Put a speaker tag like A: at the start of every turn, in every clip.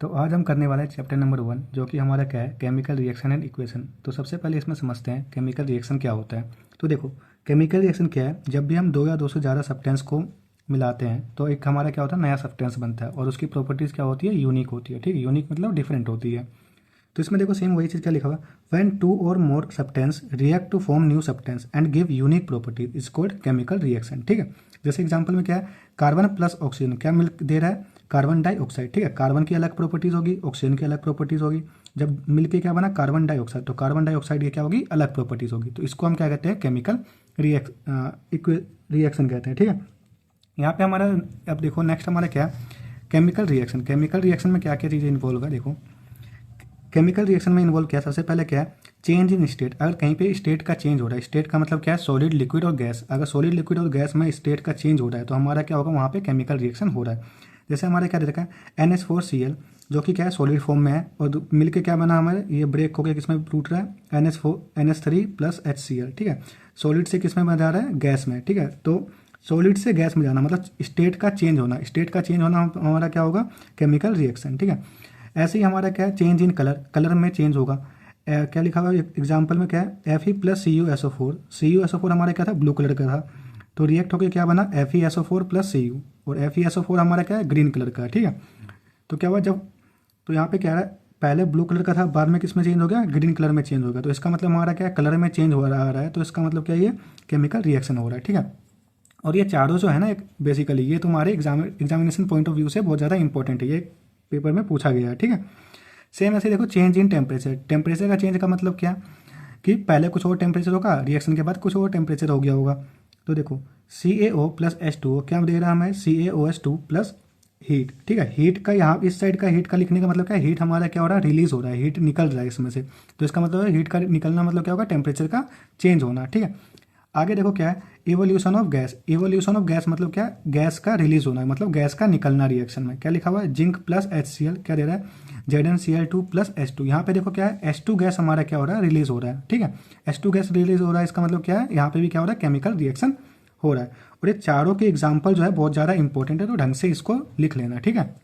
A: तो आज हम करने वाले हैं चैप्टर नंबर 1, जो कि हमारा क्या है, केमिकल रिएक्शन एंड इक्वेशन। तो सबसे पहले इसमें समझते हैं केमिकल रिएक्शन क्या होता है। तो देखो, केमिकल रिएक्शन क्या है, जब भी हम दो या दो से ज़्यादा सब्सटेंस को मिलाते हैं तो एक हमारा क्या होता है, नया सब्सटेंस बनता है और उसकी प्रॉपर्टीज़ क्या होती है, यूनिक होती है। ठीक है, यूनिक मतलब डिफरेंट होती है। तो इसमें देखो सेम वही चीज़ क्या लिखा हुआ, when two or more substance react to form new substance and give unique properties is called chemical reaction. ठीक है, जैसे एग्जांपल में क्या है, कार्बन प्लस ऑक्सीजन क्या मिल दे रहा है, कार्बन डाइऑक्साइड। ठीक है, कार्बन की अलग प्रॉपर्टीज होगी, ऑक्सीजन की अलग प्रॉपर्टीज होगी। जब मिलके क्या बना, कार्बन डाइऑक्साइड, तो कार्बन डाइऑक्साइड की क्या होगी, अलग प्रॉपर्टीज होगी। तो इसको हम क्या कहते हैं, केमिकल रिएक्शन कहते हैं। ठीक है, यहाँ पे हमारा अब देखो नेक्स्ट हमारा क्या है, केमिकल रिएक्शन। केमिकल रिएक्शन में क्या क्या चीज़ें इन्वॉल्व है, देखो केमिकल रिएक्शन में इन्वॉल्व किया, सबसे पहले क्या है, चेंज इन स्टेट। अगर कहीं पे स्टेट का चेंज हो रहा है, स्टेट का मतलब क्या है, सॉलिड, लिक्विड और गैस। अगर सॉलिड, लिक्विड और गैस में स्टेट का चेंज हो रहा है तो हमारा क्या होगा, वहाँ पे केमिकल रिएक्शन हो रहा है। जैसे हमारे क्या दे रखा है, NH4Cl, जो कि क्या है, सॉलिड फॉर्म में है और मिलके क्या बना हमारे, ये ब्रेक होकर किसमें टूट रहा है, NH3 प्लस HCl। ठीक है, सॉलिड से किसमें बन जा रहा है, गैस में। ठीक है, तो सॉलिड से गैस में जाना मतलब स्टेट का चेंज होना, स्टेट का चेंज होना हमारा क्या होगा, केमिकल रिएक्शन। ठीक है, ऐसे ही हमारा क्या है, चेंज इन कलर, कलर में चेंज होगा। क्या लिखा हुआ है एग्जाम्पल में, क्या है, Fe+CuSO4। CuSO4 हमारा क्या था, ब्लू कलर का था, तो रिएक्ट होकर क्या बना, FeSO4 प्लस Cu, और FeSO4 हमारा क्या है, ग्रीन कलर का है। ठीक है, तो क्या हुआ जब, तो यहाँ पे क्या है, पहले ब्लू कलर का था, बाद में किस में चेंज हो गया, ग्रीन कलर में चेंज हो गया। तो इसका मतलब हमारा क्या है, कलर में चेंज हो रहा है, तो इसका मतलब क्या है, ये केमिकल रिएक्शन हो रहा है। ठीक है, और ये चारों जो है ना, एक बेसिकली ये तुम्हारे एग्जामिनेशन पॉइंट ऑफ व्यू से बहुत ज़्यादा इंपॉर्टेंट है, ये पेपर में पूछा गया है। ठीक है, सेम ऐसे देखो, चेंज इन टेम्परेचर। टेम्परेचर का चेंज का मतलब क्या, कि पहले कुछ और टेम्परेचर होगा, रिएक्शन के बाद कुछ और टेम्परेचर हो गया होगा। तो देखो CaO प्लस H2O क्या दे रहा है हमें, CaOH2 प्लस हीट। ठीक है, हीट का यहाँ इस साइड का हीट का लिखने का मतलब क्या है, हीट हमारा क्या हो रहा है, रिलीज हो रहा है, हीट निकल रहा है इसमें से। तो इसका मतलब है हीट का निकलना मतलब क्या होगा, टेम्परेचर का चेंज होना। ठीक है, आगे देखो क्या है, evolution of gas. Evolution of gas मतलब क्या, गैस का रिलीज होना है, मतलब गैस का निकलना रिएक्शन में। क्या लिखा हुआ है, जिंक प्लस HCl क्या दे रहा है, ZnCl2 प्लस H2। यहाँ पे देखो क्या है, H2 गैस हमारा क्या हो रहा है, रिलीज हो रहा है। ठीक है, H2 गैस रिलीज हो रहा है, इसका मतलब क्या है, यहाँ पे भी क्या हो रहा है, केमिकल रिएक्शन हो रहा है। और ये चारों के एग्जाम्पल जो है बहुत ज़्यादा इंपॉर्टेंट है, तो ढंग से इसको लिख लेना। ठीक है,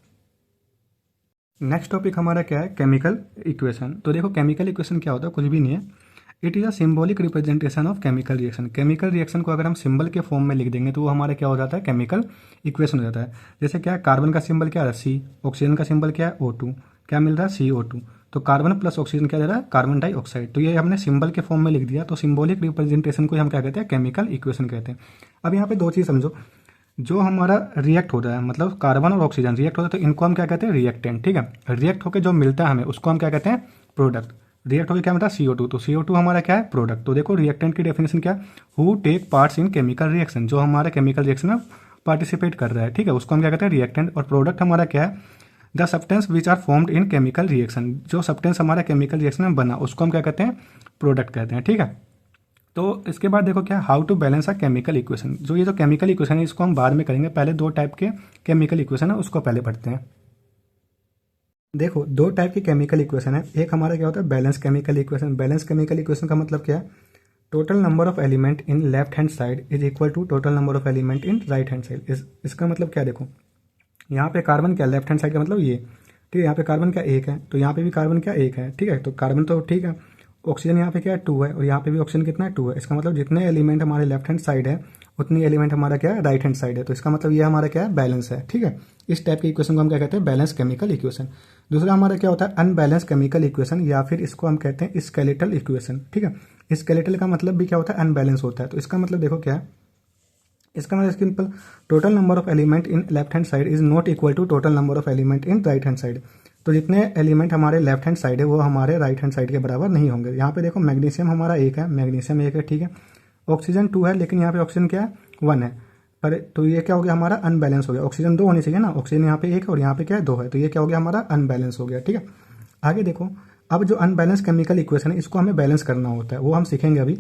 A: नेक्स्ट टॉपिक हमारा क्या है, केमिकल इक्वेशन। तो देखो केमिकल इक्वेशन क्या होता है, कुछ भी नहीं है, it is a symbolic representation of chemical reaction. Chemical reaction को अगर हम सिंबल के फॉर्म में लिख देंगे तो वो हमारा क्या हो जाता है, केमिकल इक्वेशन हो जाता है। जैसे क्या है, कार्बन का सिंबल क्या है, C, ऑक्सीजन का सिंबल क्या है, O2, क्या मिल रहा है, CO2। तो कार्बन प्लस ऑक्सीजन क्या दे रहा है, कार्बन डाइऑक्साइड। तो ये हमने सिंबल के फॉर्म में लिख दिया, तो सिंबॉलिक रिप्रेजेंटेशन को हम क्या कहते हैं, केमिकल इक्वेशन कहते हैं। अब यहाँ पे दो चीज़ समझो, जो हमारा रिएक्ट होता है, मतलब कार्बन और ऑक्सीजन रिएक्ट होता है, तो इनको हम क्या कहते हैं, रिएक्टेंट। ठीक है, रिएक्ट होकर जो मिलता है हमें उसको हम क्या कहते हैं, प्रोडक्ट। रिएक्ट होकर क्या मिलता है, CO2, तो CO2 हमारा क्या है, प्रोडक्ट। तो देखो रिएक्टेंट की डेफिनेशन क्या, who take parts in chemical reaction, जो हमारे केमिकल रिएक्शन में पार्टिसिपेट कर रहा है। ठीक है, उसको हम क्या कहते हैं, रिएक्टेंट। और प्रोडक्ट हमारा क्या है, the substance which are formed in chemical reaction, जो सब्सटेंस हमारा केमिकल रिएक्शन में बना उसको हम क्या कहते हैं, प्रोडक्ट कहते हैं। ठीक है, तो इसके बाद देखो क्या, how to balance a chemical equation. जो ये जो केमिकल इक्वेशन है इसको हम बाद में करेंगे, पहले दो टाइप के केमिकल इक्वेशन है उसको पहले पढ़ते हैं। देखो दो टाइप की केमिकल इक्वेशन है, एक हमारा क्या होता है, balance chemical equation. Balance chemical equation का मतलब क्या है, total number of element in left hand side is equal to total number of element in right hand side. इसका मतलब क्या, देखो यहाँ पे कार्बन क्या, लेफ्ट हैंड साइड का मतलब ये, ठीक है, यहाँ पे कार्बन क्या एक है, तो यहाँ पे भी कार्बन क्या एक है। ठीक है, तो कार्बन तो ठीक है, ऑक्सीजन यहाँ पे क्या है 2 है, और यहाँ पे भी ऑक्सीजन कितना है 2 है। इसका मतलब जितने एलिमेंट हमारे लेफ्ट हैंड साइड है उतनी एलिमेंट हमारा क्या है, राइट हैंड साइड है। तो इसका मतलब ये हमारा क्या है, बैलेंस है। ठीक है, इस टाइप की इक्वेशन को हम क्या कहते हैं, बैलेंस केमिकल इक्वेशन। दूसरा हमारा क्या होता है, अनबैलेंस केमिकल इक्वेशन, या फिर इसको हम कहते हैं स्केलेटल इक्वेशन। ठीक है, स्केलेटल का मतलब भी क्या होता है, अनबैलेंस होता है। तो इसका मतलब देखो क्या है, इसका मतलब simple, total number of element in left hand side is not equal to total number of element in right hand side. तो जितने एलिमेंट हमारे लेफ्ट हैंड साइड है वो हमारे राइट हैंड साइड के बराबर नहीं होंगे। यहाँ पे देखो मैग्नीशियम हमारा एक है, मैग्नीशियम एक है, ठीक है, ऑक्सीजन 2 है, लेकिन यहाँ पे ऑक्सीजन क्या है, 1 है। पर तो ये क्या हो गया, हमारा अनबैलेंस हो गया। ऑक्सीजन 2 होनी चाहिए ना, ऑक्सीजन यहाँ पे 1 है और यहाँ पे क्या है 2 है, तो ये क्या हो गया, हमारा अनबैलेंस हो गया। ठीक है, आगे देखो, अब जो अनबैलेंस केमिकल इक्वेशन है इसको हमें बैलेंस करना होता है, वो हम सीखेंगे अभी।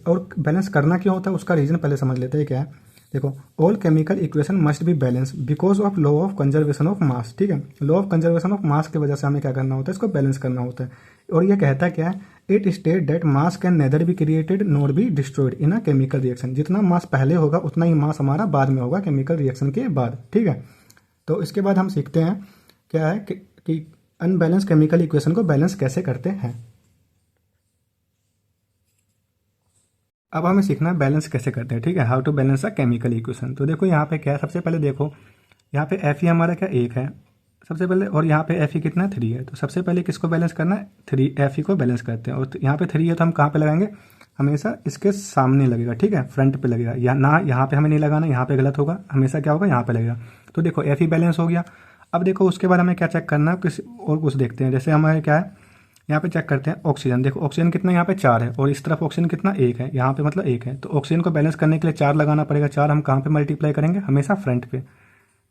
A: और बैलेंस करना क्यों होता है उसका रीजन पहले समझ लेते हैं क्या है। देखो, all chemical equation must be balance because of law of conservation of mass. ठीक है, law of conservation of mass की वजह से हमें क्या करना होता है, इसको बैलेंस करना होता है। और ये कहता है क्या है, it state that mass can nether be created nor be destroyed in a chemical reaction. जितना मास पहले होगा उतना ही मास हमारा बाद में होगा केमिकल रिएक्शन के बाद। ठीक है, तो इसके बाद हम सीखते हैं क्या है कि कि अनबैलेंस केमिकल इक्वेशन को बैलेंस कैसे करते हैं। अब हमें सीखना है बैलेंस कैसे करते हैं, ठीक है, how to balance a chemical equation. तो देखो यहाँ पे क्या है, सबसे पहले देखो यहाँ पे एफ ई हमारा क्या एक है सबसे पहले, और यहाँ पे एफ ई कितना 3 है। तो सबसे पहले किसको बैलेंस करना है, 3 एफ ई को बैलेंस करते हैं। और यहाँ पे 3 है तो हम कहाँ पे लगाएंगे, हमेशा इसके सामने लगेगा, ठीक है, फ्रंट पे लगेगा, या ना यहाँ पे हमें नहीं लगाना, यहाँ पे गलत होगा, हमेशा क्या होगा यहाँ पे लगेगा। तो देखो एफ ई बैलेंस हो गया। अब देखो उसके बाद हमें क्या चेक करना है, किसी और कुछ देखते हैं। जैसे हमारे क्या है, यहाँ पे चेक करते हैं ऑक्सीजन। देखो ऑक्सीजन कितना यहाँ पे 4 है और इस तरफ ऑक्सीजन कितना 1 है, यहाँ पे मतलब 1 है। तो ऑक्सीजन को बैलेंस करने के लिए 4 लगाना पड़ेगा। 4 हम कहाँ पे मल्टीप्लाई करेंगे, हमेशा फ्रंट पे।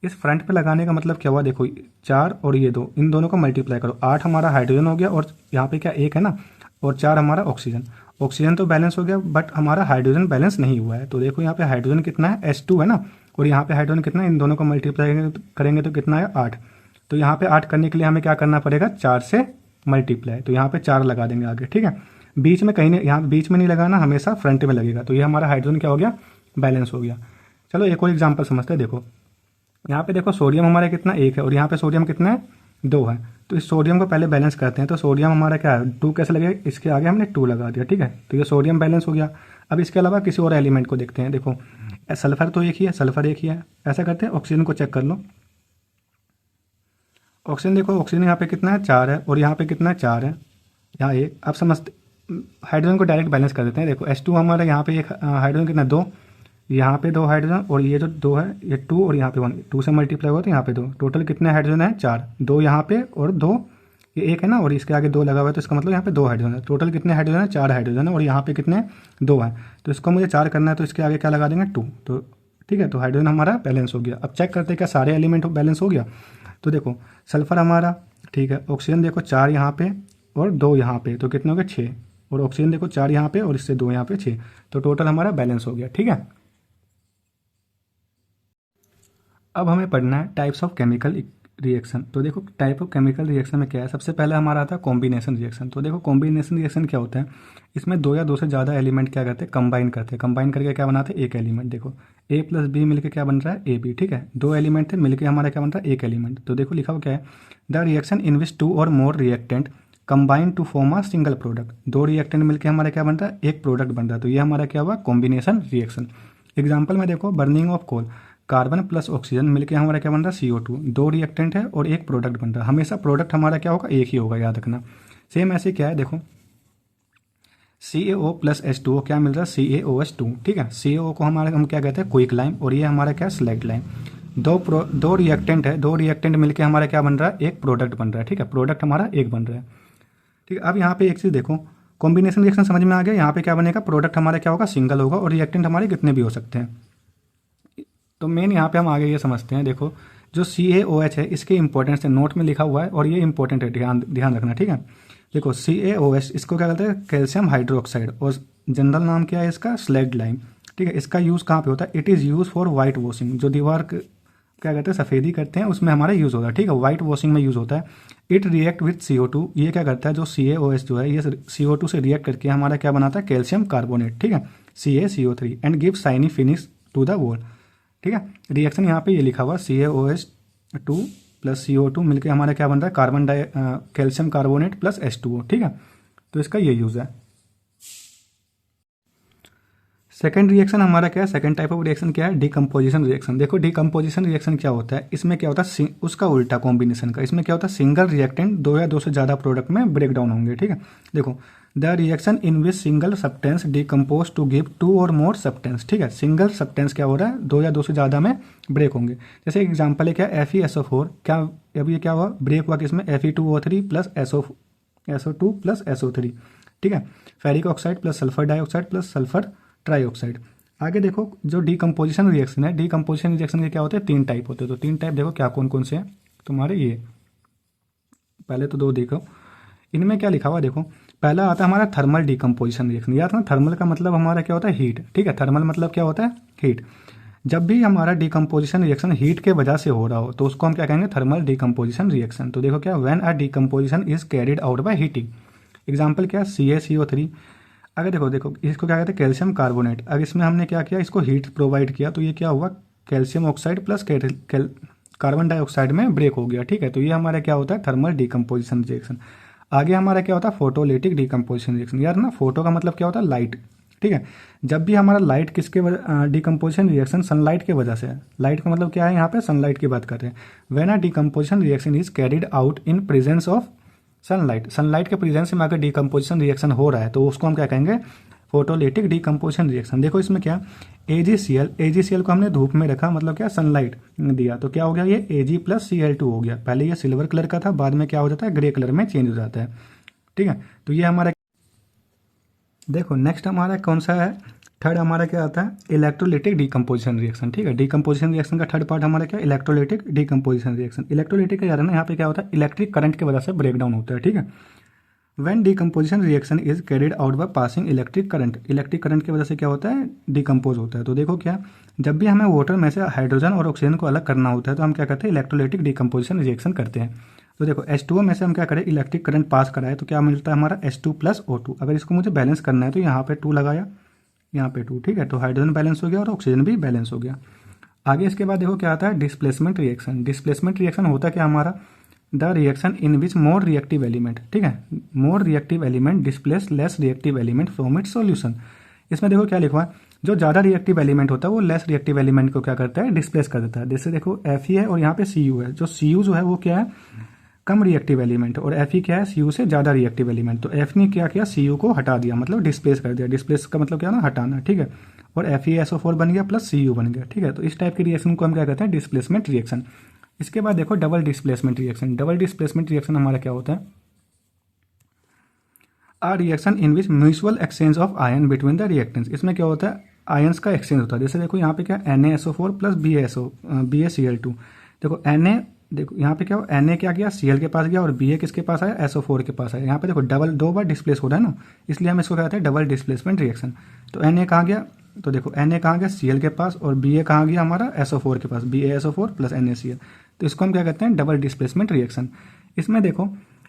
A: इस फ्रंट पे लगाने का मतलब क्या हुआ, देखो 4 और ये 2, इन दोनों को मल्टीप्लाई करो, 8 हमारा हाइड्रोजन हो गया और यहाँ पे क्या 1 है ना, और 4 हमारा ऑक्सीजन। ऑक्सीजन तो बैलेंस हो गया बट हमारा हाइड्रोजन बैलेंस नहीं हुआ है। तो देखो यहाँ पे हाइड्रोजन कितना है, H2 है ना, और यहाँ पे हाइड्रोजन कितना है, इन दोनों को मल्टीप्लाई करेंगे तो कितना है 8। तो यहाँ पे 8 करने के लिए हमें क्या करना पड़ेगा, 4 से मल्टीप्लाई। तो यहाँ पे 4 लगा देंगे आगे, ठीक है। बीच में कहीं नहीं, यहाँ बीच में नहीं लगाना, हमेशा फ्रंट में लगेगा। तो ये हमारा हाइड्रोजन क्या हो गया, बैलेंस हो गया। चलो एक और एग्जाम्पल समझते हैं। देखो यहाँ पे देखो सोडियम हमारा कितना 1 है और यहाँ पे सोडियम कितना है 2 है। तो इस सोडियम को पहले बैलेंस करते हैं। तो सोडियम हमारा क्या है 2 कैसे लगेगा, इसके आगे हमने 2 लगा दिया, ठीक है। तो ये सोडियम बैलेंस हो गया। अब इसके अलावा किसी और एलिमेंट को देखते हैं। देखो सल्फर तो एक ही है, सल्फर एक ही है। ऐसा करते हैं ऑक्सीजन को चेक कर लो। ऑक्सीजन देखो, ऑक्सीजन यहाँ पे कितना है 4 है और यहाँ पे कितना है 4 है, यहाँ 1। अब समझते, हाइड्रोजन को डायरेक्ट बैलेंस कर देते हैं। देखो H2 हमारा यहाँ पे एक हाइड्रोजन कितना 2, यहाँ पे 2 हाइड्रोजन और ये जो 2 है ये 2 और यहाँ पे 1, 2 से मल्टीप्लाई हुआ तो यहाँ पे 2। टोटल कितने हाइड्रोजन है 4, 2 यहाँ पे और 2 ये 1 है ना, और इसके आगे 2 लगा हुआ है तो इसका मतलब यहाँ पे 2 हाइड्रोजन है। टोटल कितने हाइड्रोजन है 4 हाइड्रोजन है और यहाँ पे कितने 2 है। तो इसको मुझे 4 करना है तो इसके आगे क्या लगा देंगे 2। तो ठीक है, तो हाइड्रोजन हमारा बैलेंस हो गया। अब चेक करते हैं क्या सारे एलिमेंट बैलेंस हो गया। तो देखो सल्फर हमारा ठीक है, ऑक्सीजन देखो 4 यहाँ पे और 2 यहाँ पे, तो कितने हो गए 6। और ऑक्सीजन देखो 4 यहाँ पे और इससे 2 यहाँ पे 6, तो टोटल हमारा बैलेंस हो गया, ठीक है। अब हमें पढ़ना है टाइप्स ऑफ केमिकल रिएक्शन। तो देखो टाइप ऑफ केमिकल रिएक्शन में क्या है, सबसे पहले हमारा आता है कॉम्बिनेशन रिएक्शन। तो देखो कॉम्बिनेशन रिएक्शन क्या होता है, इसमें 2 या 2 से ज़्यादा एलिमेंट क्या करते हैं, कंबाइन करते हैं। कंबाइन करके क्या बनाते हैं, एक एलिमेंट। देखो A प्लस बी मिलकर क्या बन रहा है AB, ठीक है। 2 एलिमेंट थे मिलकर हमारा क्या बन रहा है, एक एलिमेंट। तो देखो लिखा हुआ क्या है, the reaction in which 2 or more reactant combine to form a single product. 2 reactant मिलकर हमारा क्या बन रहा है, एक प्रोडक्ट बन रहा है। तो ये हमारा क्या हुआ, कॉम्बिनेशन रिएक्शन। एग्जाम्पल में देखो burning of coal, carbon plus oxygen मिलके हमारा क्या बन रहा है CO2। 2 रिएक्टेंट है और एक प्रोडक्ट बन रहा है। हमेशा प्रोडक्ट हमारा क्या होगा, एक ही होगा, याद रखना। सेम ऐसे क्या है, देखो CaO प्लस H2O क्या मिल रहा है, CaOH2, ठीक है। CaO को हमारा हम क्या कहते हैं, क्विक लाइम, और ये हमारा क्या है, स्लैग्ड लाइम। दो रिएक्टेंट है, 2 रिएक्टेंट मिलके हमारा क्या बन रहा है, एक प्रोडक्ट बन रहा है, ठीक है। प्रोडक्ट हमारा एक बन रहा है, ठीक है। अब यहाँ पे एक चीज़ देखो, कॉम्बिनेशन रिएक्शन समझ में आ गया। यहाँ पे क्या बनेगा, प्रोडक्ट हमारा क्या होगा, सिंगल होगा और रिएक्टेंट हमारे कितने भी हो सकते हैं। तो मेन यहाँ पे हम आगे ये समझते हैं। देखो जो CaOH है इसके इंपॉर्टेंस है, नोट में लिखा हुआ है और ये इंपॉर्टेंट है, ध्यान रखना, ठीक है। देखो CaOH इसको क्या कहते हैं, कैल्शियम हाइड्रोक्साइड, और जनरल नाम क्या है इसका, स्लैग्ड लाइम, ठीक है। इसका यूज़ कहाँ पे होता है, it is use for white washing. जो दीवार क्या कहते हैं, सफ़ेदी करते हैं, उसमें हमारा यूज़ होता है, ठीक है। वाइट वॉशिंग में यूज़ होता है। इट रिएक्ट विथ CO2, ये क्या करता है, जो CaOH जो है ये CO2 से रिएक्ट करके हमारा क्या बनाता है, कैल्शियम कार्बोनेट, ठीक है, CaCO3, and give shiny finish to the wall, ठीक है। रिएक्शन यहाँ पे ये लिखा हुआ CaOH2 प्लस CO2 मिलकर हमारा क्या बन रहा है, कैल्शियम कार्बोनेट प्लस H2O, ठीक है। तो इसका ये यूज़ है। सेकेंड रिएक्शन हमारा क्या है, सेकेंड टाइप ऑफ रिएक्शन क्या है, डिकम्पोजिशन रिएक्शन। देखो डिकम्पोजिशन रिएक्शन क्या होता है, इसमें क्या होता है, उसका उल्टा कॉम्बिनेशन का। इसमें क्या होता है, सिंगल रिएक्टेंट 2 या 2 से ज़्यादा प्रोडक्ट में ब्रेक डाउन होंगे, ठीक है। देखो the reaction in which single substance decompose to give 2 or more substance, ठीक है। सिंगल सब्सटेंस क्या हो रहा है, 2 या 2 से ज़्यादा में ब्रेक होंगे। जैसे एग्जाम्पल है क्या, FeSO4, क्या अब ये क्या हुआ, ब्रेक हुआ किसमें, Fe2O3 plus SO2 plus SO3, ठीक है। Ferric oxide plus sulphur dioxide plus sulphur trioxide. आगे देखो जो डिकम्पोजिशन रिएक्शन है, डिकम्पोजिशन रिएक्शन के क्या होते हैं, 3 टाइप होते हैं। तो 3 टाइप देखो क्या कौन कौन से हैं तुम्हारे, ये पहले तो 2 देखो, इनमें क्या लिखा हुआ देखो। पहला आता है हमारा थर्मल डिकम्पोजिशन रिएक्शन। याद ना, थर्मल का मतलब हमारा क्या होता है, हीट, ठीक है। थर्मल मतलब क्या होता है, हीट। जब भी हमारा डिकम्पोजिशन रिएक्शन हीट के वजह से हो रहा हो तो उसको हम क्या कहेंगे, थर्मल डिकम्पोजिशन रिएक्शन। तो देखो क्या, when a decomposition is carried out by heating. Example क्या, CaCO3। अगर देखो इसको क्या कहते हैं, कैल्शियम कार्बोनेट। अगर इसमें हमने क्या किया, इसको हीट प्रोवाइड किया तो ये क्या हुआ, calcium oxide plus carbon dioxide में ब्रेक हो गया, ठीक है। तो ये हमारा क्या होता है, थर्मल डिकम्पोजिशन रिएक्शन। आगे हमारा क्या होता है, फोटोलिटिक डिकम्पोजिशन रिएक्शन। यार ना, फोटो का मतलब क्या होता है, लाइट, ठीक है। जब भी हमारा लाइट किसके वजह, डिकम्पोजिशन रिएक्शन सनलाइट के वजह से है। लाइट का मतलब क्या है, यहाँ पे सनलाइट की बात कर रहे हैं। When a decomposition reaction is carried out in presence of sunlight, sunlight के प्रेजेंस में अगर डिकम्पोजिशन रिएक्शन हो रहा है तो उसको हम क्या कहेंगे, फोटोलिटिक डिकम्पोजिशन रिएक्शन। देखो इसमें क्या, एजीसीएल को हमने धूप में रखा, मतलब क्या, सनलाइट दिया, तो क्या हो गया, ये Ag+Cl2 हो गया। पहले ये सिल्वर कलर का था, बाद में क्या हो जाता है, ग्रे कलर में चेंज हो जाता है, ठीक है। तो ये हमारा, देखो नेक्स्ट हमारा कौन सा है, थर्ड हमारा क्या आता है, इलेक्ट्रोलिटिक डिकम्पोजिशन रिएक्शन, ठीक है। डिकम्पोजिशन रिएक्शन का थर्ड पार्ट हमारा क्या, इलेक्ट्रोलिटिक डिकम्पोजिशन रिएक्शन। इलेक्ट्रोलिटिक का यार ना, यहाँ पे क्या होता है, इलेक्ट्रिक करंट की वजह से ब्रेक डाउन होता है, ठीक है। When decomposition reaction is carried out by passing electric current, electric current की वजह से क्या होता है, डिकम्पोज होता है। तो देखो क्या, जब भी हमें वाटर में से हाइड्रोजन और ऑक्सीजन को अलग करना होता है तो हम क्या करते हैं, इलेक्ट्रोलिटिक डिकम्पोजिशन रिएक्शन करते हैं। तो देखो H2O में से हम क्या करें, इलेक्ट्रिक करंट पास कराए तो क्या मिलता है हमारा, H2+O2। अगर इसको मुझे बैलेंस करना है तो यहाँ पे 2 लगाया, यहाँ पे 2, ठीक है। तो हाइड्रोजन बैलेंस हो गया और ऑक्सीजन भी बैलेंस हो गया। आगे इसके बाद देखो क्या आता है, डिस्प्लेसमेंट रिएक्शन। डिस्प्लेसमेंट रिएक्शन होता क्या हमारा, the reaction in which more reactive element, ठीक है, more reactive element displace less reactive element from its solution. इसमें देखो क्या लिखा है, जो ज़्यादा रिएक्टिव एलिमेंट होता है वो लेस रिएक्टिव एलिमेंट को क्या करता है, डिस्प्लेस कर देता है। जैसे देखो Fe है और यहाँ पे Cu है, जो Cu जो है वो क्या है, कम रिएक्टिव एलिमेंट, और Fe क्या है, Cu से ज़्यादा रिएक्टिव एलिमेंट। तो F ने क्या किया, Cu को हटा दिया, मतलब डिस्प्लेस कर दिया। डिस्प्लेस का मतलब क्या ना, हटाना, ठीक है। और FeSO4 बन गया प्लस Cu बन गया, ठीक है। तो इस टाइप की रिएक्शन को हम क्या कहते हैं, डिस्प्लेसमेंट रिएक्शन। इसके बाद देखो double displacement reaction. Double displacement reaction हमारा क्या होता है, a reaction in which mutual exchange of ion between the reactants. इसमें क्या होता है, आयंस का एक्सचेंज होता है। जैसे देखो यहाँ पे क्या, NaSO4 प्लस BaCl2। देखो Na, देखो यहाँ पे क्या हो, Na क्या किया, Cl के पास गया, और Ba किसके पास आया, SO4 के पास आया। यहाँ पे देखो डबल, 2 बार डिस्प्लेस हो रहा है ना, इसलिए हम इसको कहते हैं डबल डिस्प्लेसमेंट रिएक्शन। तो Na कहाँ गया, तो देखो Na कहाँ गया, Cl के पास, और Ba कहाँ गया हमारा, SO4 के पास, BaSO4 प्लस NaCl। तो इसको हम क्या कहते हैं, डबल डिस्प्लेसमेंट रिएक्शन। इसमें देखो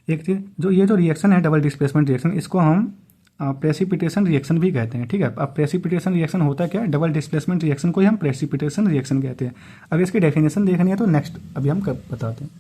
A: एक चीज़, जो ये जो रिएक्शन है डबल डिस्प्लेसमेंट रिएक्शन, इसको हम प्रेसिपिटेशन रिएक्शन भी कहते हैं, ठीक है। अब प्रेसिपिटेशन रिएक्शन होता है क्या, डबल डिस्प्लेसमेंट रिएक्शन को ही हम प्रेसिपिटेशन रिएक्शन कहते हैं। अगर इसकी डेफिनेशन देखनी है तो नेक्स्ट अभी हम बताते हैं।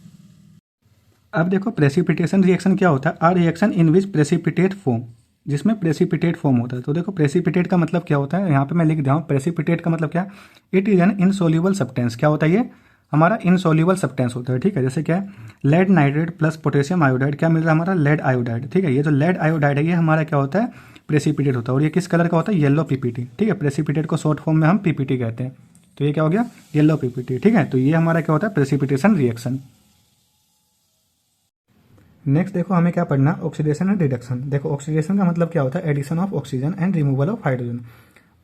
A: अब देखो प्रेसिपिटेशन रिएक्शन क्या होता है, a reaction in which precipitate form, जिसमें प्रेसिपिटेट फॉर्म होता है। तो देखो प्रेसिपिटेट का मतलब क्या होता है, यहाँ पे मैं लिख दिया हूँ, प्रेसिपिटेट का मतलब क्या, it is an insoluble substance. क्या होता है ये, हमारा इनसोल्यूबल सब्सटेंस होता है, ठीक है। जैसे क्या है, lead nitrate plus potassium iodide, क्या मिल रहा है हमारा, लेड आयोडाइड, ठीक है। ये जो लेड आयोडाइड है ये हमारा क्या होता है, प्रेसिपिटेट होता है। और ये किस कलर का होता है, येलो पीपीटी, ठीक है। प्रेसिपिटेट को शॉर्ट फॉर्म में हम पीपीटी कहते हैं। तो ये क्या हो गया, येलो पीपीटी, ठीक है। तो ये हमारा क्या होता है, प्रेसिपिटेशन रिएक्शन। नेक्स्ट देखो हमें क्या पढ़ना, ऑक्सीडेशन एंड रिडक्शन। देखो ऑक्सीडेशन का मतलब क्या होता है, addition of oxygen and removal of hydrogen.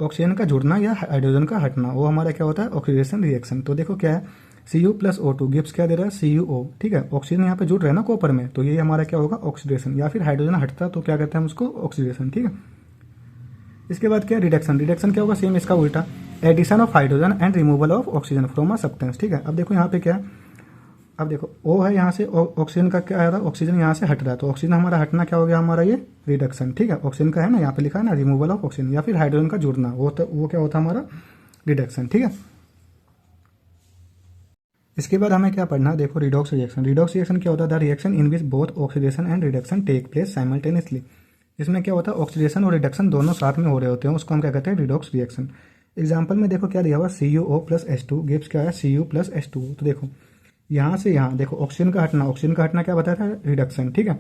A: Oxygen का जुड़ना या हाइड्रोजन का हटना, वो हमारा क्या होता है, ऑक्सीडेशन रिएक्शन। तो देखो क्या है, Cu+O2 गिब्स क्या दे रहा है, CuO, ठीक है। ऑक्सीजन यहाँ पे जुड़ रहा है ना कॉपर में, तो ये हमारा क्या होगा, ऑक्सीडेशन। या फिर हाइड्रोजन हटता तो क्या कहते हैं हम उसको, ऑक्सीडेशन, ठीक है। इसके बाद क्या, रिडक्शन। रिडक्शन क्या होगा, सेम इसका उल्टा, addition of hydrogen and removal of oxygen from a substance, ठीक है। अब देखो यहाँ पे क्या, अब देखो O है, यहाँ से ऑक्सीजन का क्या आ रहा है, ऑक्सीजन यहाँ से हट रहा है, तो ऑक्सीजन हमारा हटना क्या हो गया हमारा, ये रिडक्शन, ठीक है। ऑक्सीजन का है ना, यहाँ पे लिखा है ना, रिमूवल ऑफ ऑक्सीजन, या फिर हाइड्रोजन का जुड़ना, वो क्या होता है हमारा, रिडक्शन, ठीक है। इसके बाद हमें क्या पढ़ना, देखो रिडॉक्स रिएक्शन। रिडॉक्स रिएक्शन क्या होता है, the reaction in which both oxidation and reduction take place simultaneously. इसमें क्या होता है, ऑक्सीडेशन और रिडक्शन दोनों साथ में हो रहे होते हैं, उसको हम क्या कहते हैं, रिडॉक्स रिएक्शन। एग्जाम्पल में देखो क्या दिया हुआ, CuO+H2 गिव्स क्या है, Cu+H2। तो देखो यहाँ से यहाँ देखो ऑक्सीजन का हटना, ऑक्सीजन का हटना क्या बताया था, रिडक्शन, ठीक है।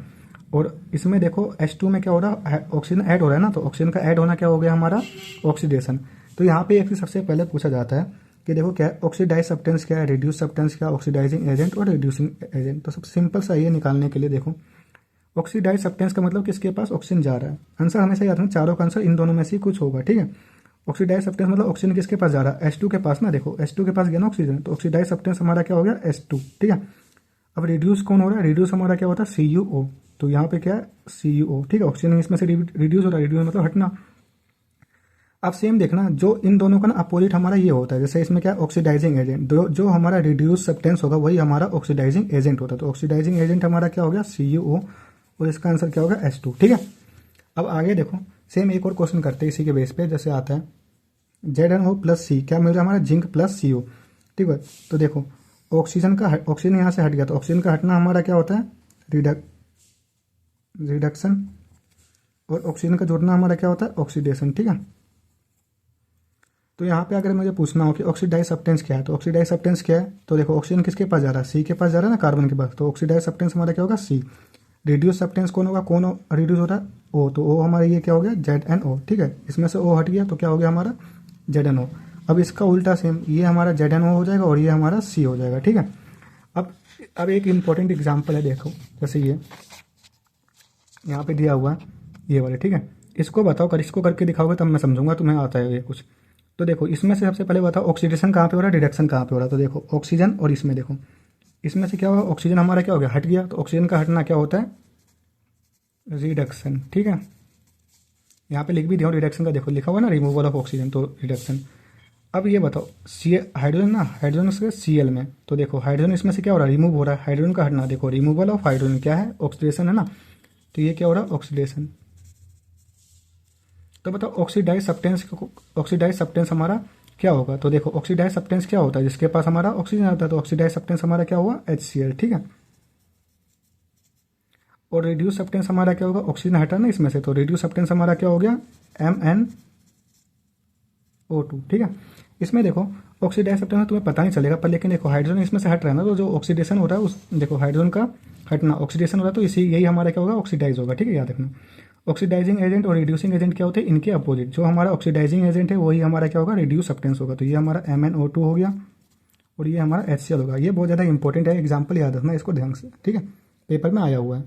A: और इसमें देखो H2 में क्या हो रहा है, ऑक्सीजन ऐड हो रहा है ना, तो ऑक्सीजन का ऐड होना क्या हो गया हमारा, ऑक्सीडेशन। तो यहाँ पे एक सबसे पहले पूछा जाता है कि देखो क्या है, ऑक्सीडाइज सब्सटेंस क्या है, रिड्यूस सब्सटेंस क्या, ऑक्सीडाइजिंग एजेंट और रिड्यूसिंग एजेंट। तो सब सिंपल सा ये निकालने के लिए देखो, ऑक्सीडाइज सब्सटेंस का मतलब किसके पास ऑक्सीजन जा रहा है, आंसर हमेशा याद रखना, चारों का आंसर इन दोनों में से कुछ होगा, ठीक है। ऑक्सीडाइज सब्सटेंस मतलब ऑक्सीजन किसके पास जा रहा है, H2 के पास ना, देखो H2 के पास गया ना ऑक्सीजन, तो ऑक्सीडाइज सब्सटेंस हमारा क्या हो गया, H2, ठीक है। अब रिड्यूस कौन हो रहा है, रिड्यूस हमारा क्या होता है, CuO। तो यहाँ पे क्या है, CuO, ठीक है। ऑक्सीजन इसमें से रिड्यूस हो रहा है, रिड्यूस मतलब हटना। अब सेम देखना, जो इन दोनों का ना अपोजिट हमारा ये होता है, जैसे इसमें क्या है, ऑक्सीडाइजिंग एजेंट, जो हमारा रिड्यूस सब्सटेंस होगा वही हमारा ऑक्सीडाइजिंग एजेंट होता है। तो ऑक्सीडाइजिंग एजेंट हमारा क्या हो गया, CuO, और इसका आंसर क्या होगा, H2, ठीक है। अब आगे देखो, सेम एक और क्वेश्चन करते हैं इसी के बेस पे, जैसे आता है ZnO+C, क्या मिल रहा है हमारा, जिंक प्लस CO, ठीक है। तो देखो ऑक्सीजन यहाँ से हट गया, तो ऑक्सीजन का हटना हमारा क्या होता है, रिडक्शन, और ऑक्सीजन का जुड़ना हमारा क्या होता है, ऑक्सीडेशन। ठीक है, तो यहाँ पे अगर मुझे पूछना हो कि ऑक्सीडाइज सब्सटेंस क्या है, तो ऑक्सीडाइज सब्सटेंस क्या है, तो देखो ऑक्सीजन किसके पास जा रहा है, सी के पास जा रहा है ना, कार्बन के पास, तो ऑक्सीडाइज सब्सटेंस हमारा क्या होगा, सी। रिड्यूस सब्सटेंस कौन होगा, कौन रिड्यूस हो रहा है, ओ, तो ओ हमारा ये क्या हो गया, ZnO। ठीक है, इसमें से ओ हट गया तो क्या हो गया हमारा, ZnO। अब इसका उल्टा सेम, ये हमारा ZnO हो जाएगा और ये हमारा सी हो जाएगा। ठीक है, अब एक इम्पॉर्टेंट एग्जाम्पल है, देखो जैसे ये यहाँ पे दिया हुआ है ये वाले। ठीक है, इसको बताओ, इसको करके दिखाओगे तब मैं समझूंगा तुम्हें आता है ये कुछ। तो देखो इसमें से सबसे पहले बताओ ऑक्सीडेशन कहाँ पे हो रहा है, रिडक्शन कहाँ पे हो रहा है। तो देखो ऑक्सीजन और इसमें देखो, इसमें से क्या होगा, ऑक्सीजन हमारा क्या हो गया, हट गया, तो ऑक्सीजन का हटना क्या होता है, रिडक्शन। ठीक है, यहाँ पे लिख भी दिया रिडक्शन का, देखो लिखा हुआ ना, रिमूवल ऑफ ऑक्सीजन, तो रिडक्शन। अब ये बताओ सी हाइड्रोजन ना, हाइड्रोजन से Cl में, तो देखो हाइड्रोजन इसमें से क्या हो रहा है, रिमूव हो रहा है, हाइड्रोजन का हटना, देखो रिमूवल ऑफ हाइड्रोजन क्या है, ऑक्सीडेशन है ना, तो ये क्या हो रहा है, ऑक्सीडेशन। तो बताओ ऑक्सीडाइज सब्सटेंस हमारा क्या होगा, तो देखो ऑक्सीडाइज सब्सटेंस क्या होता है, जिसके पास हमारा ऑक्सीजन आता है, तो ऑक्सीडाइज सब्सटेंस हमारा क्या हुआ, HCl। ठीक है, और रिड्यूस सब्सटेंस हमारा क्या होगा, ऑक्सीजन हटा ना इसमें से, तो रिड्यूस सब्सटेंस हमारा क्या हो गया, MnO2। ठीक है, इसमें देखो ऑक्सीडाइज सब्सटेंस तुम्हें पता नहीं चलेगा, पर लेकिन देखो हाइड्रोजन इसमें से हट रहा है ना, तो जो ऑक्सीडेशन हो रहा है उस, देखो हाइड्रोजन का हटना ऑक्सीडेशन हो रहा है, तो यही हमारा क्या होगा, ऑक्सीडाइज होगा। ठीक है, याद रखना ऑक्सीडाइजिंग एजेंट और रिड्यूसिंग एजेंट क्या होते हैं, इनके अपोजिट। जो हमारा ऑक्सीडाइजिंग एजेंट है वही हमारा क्या होगा, रिड्यूस सब्सटेंस होगा, तो ये हमारा MnO2 हो गया और ये हमारा HCl होगा। ये बहुत ज़्यादा इंपॉर्टेंट है, एग्जाम्पल याद रखना इसको ध्यान से। ठीक है, पेपर में आया हुआ है।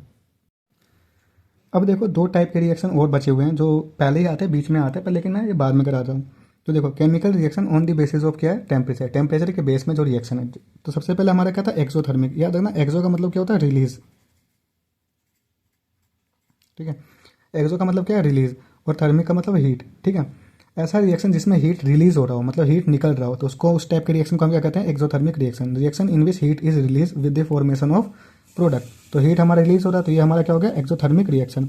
A: अब देखो दो टाइप के रिएक्शन और बचे हुए हैं, जो पहले ही आते हैं, बीच में आते हैं, पर लेकिन मैं ये बाद में कराता हूँ। तो देखो chemical reaction on the basis of क्या है, टेम्परेचर के बेस में जो रिएक्शन है। तो सबसे पहले हमारा क्या था, एक्सोथर्मिक। याद रखना एक्सो का मतलब क्या होता है, रिलीज। ठीक है, एक्सो का मतलब क्या है, रिलीज, और थर्मिक का मतलब हीट। ठीक है, ऐसा रिएक्शन जिसमें हीट रिलीज हो रहा हो, मतलब हीट निकल रहा हो, तो उसको, उस टाइप के रिएक्शन को हम क्या कहते हैं, exothermic reaction in which heat is release with the formation of product. तो हीट हमारा रिलीज हो रहा है, तो ये हमारा क्या हो गया, एक्सोथर्मिक रिएक्शन।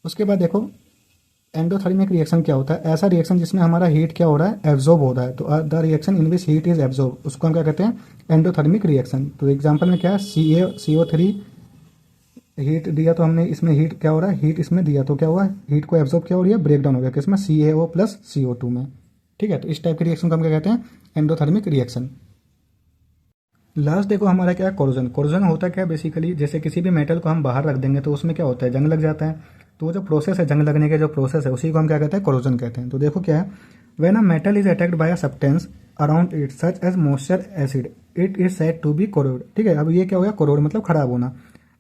A: उसके बाद देखो एंडोथर्मिक रिएक्शन क्या होता है, ऐसा रिएक्शन जिसमें हमारा हीट क्या हो रहा है, एब्जॉर्ब हो रहा है। तो the reaction in which heat is absorb, उसको हम क्या कहते हैं, एंडोथर्मिक रिएक्शन। तो एग्जांपल में क्या है, CO3 हीट दिया, तो हमने इसमें हीट क्या हो रहा है, हीट इसमें दिया, तो क्या हुआ, हीट को एब्जॉर्ब क्या हो रही है, ब्रेक डाउन हो गया किसमें, CaO प्लस CO2 में। ठीक है, तो इस टाइप के रिएक्शन को हम क्या कहते हैं, एंडोथर्मिक रिएक्शन। लास्ट देखो हमारा क्या है, कोरोजन। कोरोजन होता क्या है, बेसिकली जैसे किसी भी मेटल को हम बाहर रख देंगे तो उसमें क्या होता है, जंग लग जाता है। तो वो जो प्रोसेस है, जंग लगने का जो प्रोसेस है, उसी को हम क्या कहते हैं, कोरोजन कहते हैं। तो देखो क्या है, when a metal is attacked by a substance around it such as moisture acid, it is said to be corrode. ठीक है, अब ये क्या हो गया, कोरोड मतलब खराब होना,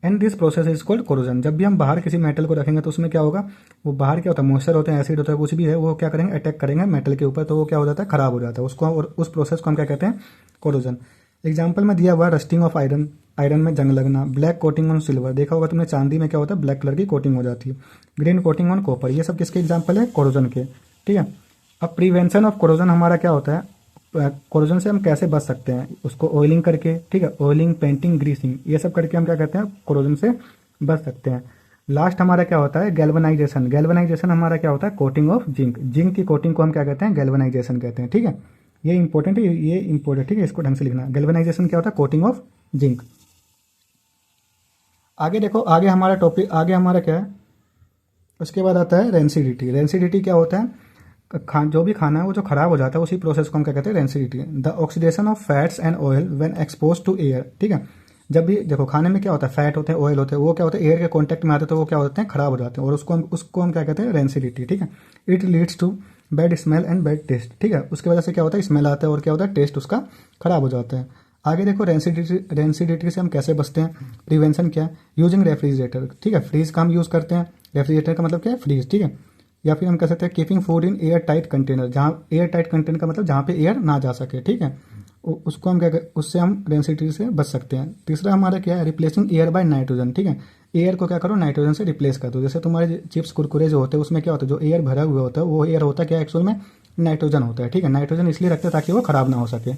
A: and this process is called corrosion. जब भी हम बाहर किसी मेटल को रखेंगे तो उसमें क्या होगा, वो बाहर क्या होता है, मॉइस्चर होता है, एसिड होता है, कुछ भी है, वो क्या करेंगे, अटैक करेंगे मेटल के ऊपर, तो वो क्या हो जाता है, खराब हो जाता है उसको, और उस प्रोसेस को हम क्या कहते हैं, कोरोजन। एग्जाम्पल में दिया हुआ रस्टिंग ऑफ आयरन, आयरन में जंग लगना। ब्लैक कोटिंग ऑन सिल्वर, देखा होगा तुमने, चांदी में क्या होता है, ब्लैक कलर की कोटिंग हो जाती है। ग्रीन कोटिंग ऑन कॉपर, ये सब किसके एग्जाम्पल है, कोरोजन के। ठीक है, अब प्रिवेंशन ऑफ कोरोजन हमारा क्या होता है, कोरोजन से हम कैसे बच सकते हैं, उसको ऑयलिंग करके। ठीक है, ऑयलिंग, पेंटिंग, ग्रीसिंग, ये सब करके हम क्या कहते हैं, कोरोजन से बच सकते हैं। लास्ट हमारा क्या होता है, गैल्वनाइजेशन। गैल्वनाइजेशन हमारा क्या होता है, कोटिंग ऑफ जिंक। जिंक की कोटिंग को हम क्या कहते हैं, गैल्वनाइजेशन कहते हैं। ठीक है, ये इंपॉर्टेंट है, ये इंपॉर्टेंट। ठीक है, इसको ढंग से लिखना। गैल्वनाइजेशन क्या होता है, कोटिंग ऑफ जिंक। आगे देखो, आगे हमारा टॉपिक, आगे हमारा क्या है, उसके बाद आता है रेंसिडिटी। रेंसिडिटी क्या होता है, जो भी खाना है वो जो खराब हो जाता है, उसी प्रोसेस को हम क्या कहते हैं, rancidity. The oxidation of fats and oil when expose to air. ठीक है, जब भी देखो खाने में क्या होता है, फैट होते हैं, ऑयल होते हैं, वो क्या होते हैं, एयर के कांटेक्ट में आते हैं, तो वो क्या होते हैं, खराब हो जाते हैं, और उसको हम क्या कहते हैं, रेंसिडिटी। ठीक है, it leads to bad smell and bad taste. ठीक है, उसकी वजह से क्या होता है, स्मेल आता है, और क्या होता है, टेस्ट उसका खराब हो जाता है। आगे देखो रेंसिडिटी से हम कैसे बचते हैं, प्रिवेंशन क्या है, यूजिंग रेफ्रिजरेटर। ठीक है, फ्रीज का हम यूज़ करते हैं, रेफ्रिजरेटर का मतलब क्या है, फ्रीज। ठीक है, या फिर हम कह सकते हैं keeping food in air tight container, जहाँ एयर टाइट कंटेनर का मतलब जहाँ पे एयर ना जा सके। ठीक है, उसको हम उससे हम रेंसिडिटी से बच सकते हैं। तीसरा हमारा क्या है, रिप्लेसिंग एयर बाय नाइट्रोजन। ठीक है, एयर को क्या करो, नाइट्रोजन से रिप्लेस कर दो। जैसे तुम्हारे चिप्स कुरकुरे जो होते हैं उसमें क्या होता है, जो एयर भरा हुआ होता है, वो एयर होता है क्या, एक्चुअल में नाइट्रोजन होता है। ठीक है, नाइट्रोजन इसलिए रखते हैं ताकि वो खराब ना हो सके।